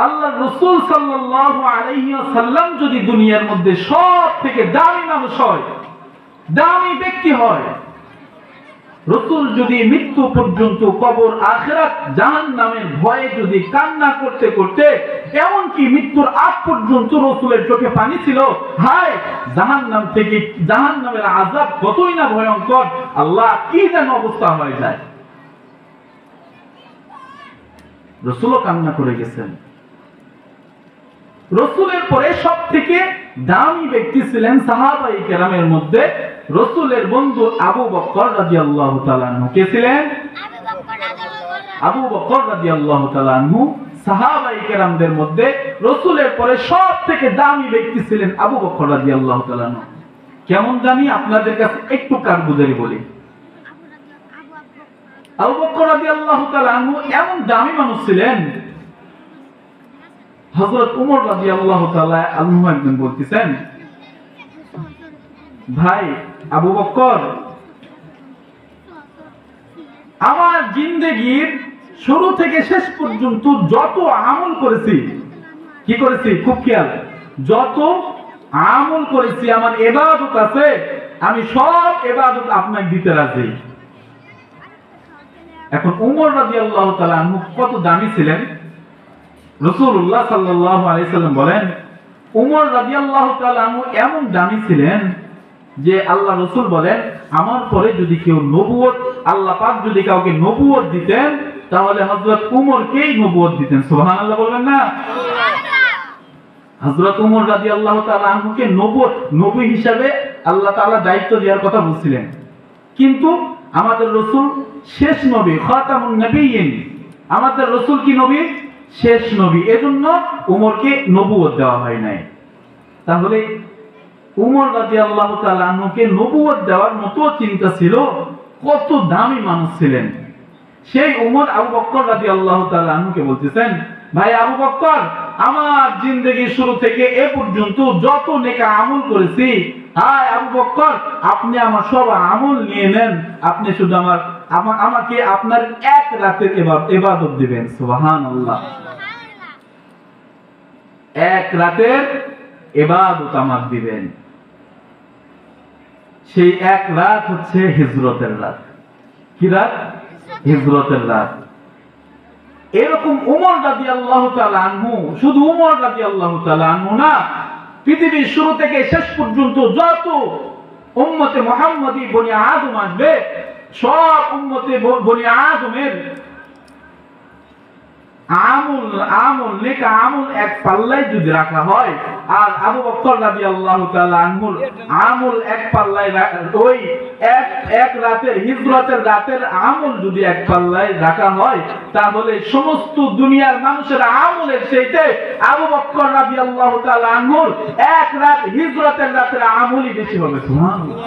আল্লাহ রাসূল সাল্লাল্লাহু আলাইহি ওয়াসাল্লাম যদি দুনিয়ার মধ্যে সব থেকে দামি মানুষ হয়, দামি ব্যক্তি হয়, রাসূল যদি মৃত্যু পর্যন্ত কবর, আখিরাত, জাহান্নামের ভয়ে যদি কান্না করতে করতে এমনকি মৃত্যুর আগ পর্যন্ত রাসূলের চোখে পানি ছিল, হায় জাহান্নাম থেকে, জাহান্নামের আযাব কতই না ভয়ঙ্কর, আল্লাহ কি যেন অবস্থা হয়ে যায়, রাসূলও কান্না করে গেছেন। রাসূলের পরে সবথেকে দামি ব্যক্তি ছিলেন সাহাবায়ে কেরামের মধ্যে রাসূলের বন্ধু আবু বকর রাদিয়াল্লাহু তাআলা আনহু। কে ছিলেন? আবু বকর রাদিয়াল্লাহু তাআলা আনহু। সাহাবায়ে কেরামদের মধ্যে রাসূলের পরে সবথেকে দামি ব্যক্তি ছিলেন আবু বকর রাদিয়াল্লাহু তাআলা আনহু। কেমন দামি আপনাদের কাছে একটু কারগুজারি বলি। আবু বকর রাদিয়াল্লাহু তাআলা আনহু এমন দামি মানুষ ছিলেন, হযরত ওমর রাদিয়াল্লাহু তাআলা আনহু একদিন বলতেছেন, ভাই আবু বকর, আমার জিন্দেগীর শুরু থেকে শেষ পর্যন্ত যত আমল করেছি, কি করেছি খুব খেয়াল, যত আমল করেছি, আমার ইবাদত আছে, আমি সব ইবাদত আপনাকে দিতে রাজি। এখন ওমর রাদিয়াল্লাহু তাআলা আনহু কত দামি ছিলেন, রাসূলুল্লাহ সাল্লাল্লাহু আলাইহি সাল্লাম বলেন, ওমর রাদিয়াল্লাহু তাআলা আনহু এমন দামি ছিলেন যে আল্লাহ রাসূল বলেন, আমার পরে যদি কেউ নবুয়ত, আল্লাহ পাক যদি কাউকে নবুয়ত দিতেন তাহলে হযরত ওমরকেই নবুয়ত দিতেন। সুবহানাল্লাহ বলবেন না? হযরত ওমর রাদিয়াল্লাহু তাআলা আনহুকে নবুয়ত, নবী হিসাবে আল্লাহ তাআলা দায়িত্ব দেওয়ার কথা বলছিলেন, কিন্তু আমাদের রাসূল শেষ নবী, খাতামুন নবিয়্যিন, আমাদের রাসূল কি নবী? শেষ নবী, এজন্য ওমরকে নবুয়ত দেওয়া হয় নাই। তাহলে ওমর রাদিয়াল্লাহু তাআলা আনহুকে নবুয়ত দেওয়ার মতো চিন্তা ছিল, কত দামি মানুষ ছিলেন। সেই ওমর আবু বকর রাদিয়াল্লাহু তাআলা আনহুকে বলতেছেন, ভাই আবু বকর, আমার জিন্দেগির শুরু থেকে এ পর্যন্ত যত নেক আমল করেছি, হায় আবু বকর, আপনি আমার সব আমল নিয়ে নেন, আপনি শুধু আমাকে আপনার এক রাতের ইবাদত দিবেন। সুবহানাল্লাহ, এক রাতের ইবাদত আমার দিবেন। সেই এক রাত হচ্ছে হিজরতের রাত। কি রাত? হিজরতের রাত। এরকম ওমর রাদিয়াল্লাহু তাআলা আনহু, শুধু ওমর রাদিয়াল্লাহু তাআলা আনহু না, পৃথিবীর শুরু থেকে শেষ পর্যন্ত যত উম্মতে মুহাম্মাদি বনি আদম আসবে, সব উম্মতে বনি আদমের আমল নেক আমল এক পাল্লায় যদি রাখা হয়, আর আবু বকর রাদিয়াল্লাহু তাআলা আনহুর আমল এক পাল্লায়, ওই এক রাতের, হিজরতের রাতের আমল যদি এক পাল্লায় রাখা হয়, তাহলে সমস্ত দুনিয়ার মানুষের আমলের চাইতে আবু বকর রাদিয়াল্লাহু তাআলা আনহুর এক রাত হিজরতের রাতের আমলই বেশি হবে। সুবহানাল্লাহ।